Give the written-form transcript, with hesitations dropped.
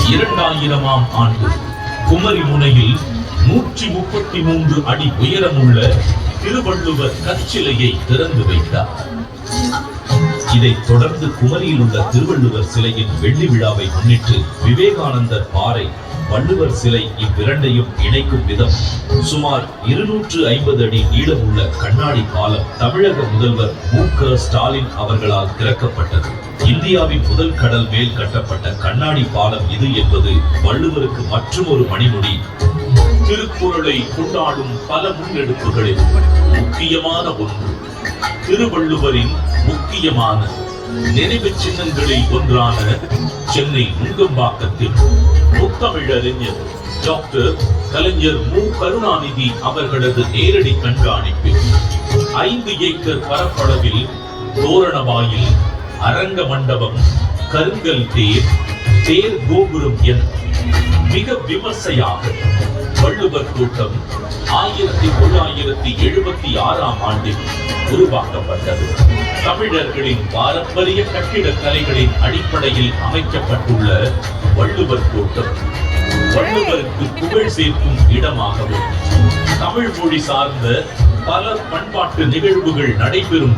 2000ஆம் ஆண்டு குமரி முனையில் 133 அடி உயரமுள்ள திருவள்ளுவர் கற்சிலையை திறந்து வைத்தார். இதைத் தொடர்ந்து குமரியில் உள்ள திருவள்ளுவர் சிலையின் வெள்ளி விழாவை முன்னிட்டு விவேகானந்தர் பாறை, வள்ளுவர் சிலை இவ்விரண்டையும் இணைக்கும் விதம் சுமார் 250 அடி நீளமுள்ள கண்ணாடி பாலம் தமிழக முதல்வர் மு.க. ஸ்டாலின் அவர்களால் திறக்கப்பட்டது. இந்தியாவின் முதல் கடல் மேல் கட்டப்பட்ட கண்ணாடி பாலம் இது என்பது வள்ளுவருக்கு மற்றொரு மணிமுடி. திருக்குறளை கொண்டாடும் பல முன்னெடுப்புகளில் முக்கியமான ஒன்று திருவள்ளுவரின் முக்கியமான நினைவு சின்னங்களில் ஒன்றான சென்னை நுங்கம்பாக்கத்தில் முத்தமிழறிஞர் டாக்டர் கலைஞர் மு. கருணாநிதி அவர்களது நேரடி கண்காணிப்பில் 5 ஏக்கர் பரப்பளவில் தோரணவாயில், அரங்க மண்டபம், கருங்கல் தேர், தேர் கோபுரம் என மிக விமர்சையாக வள்ளுவர் கூட்டம் 1976ஆம் ஆண்டில் உருவாக்கப்பட்டது. தமிழர்களின் பாரம்பரிய கட்டிடக் கலைகளின் அடிப்படையில் அமைக்கப்பட்டுள்ள வள்ளுவர் கூட்டம் வள்ளுவருக்கு புகழ் சேர்க்கும் இடமாகவும், தமிழ் மொழி சார்ந்த பல பண்பாட்டு நிகழ்வுகள் நடைபெறும்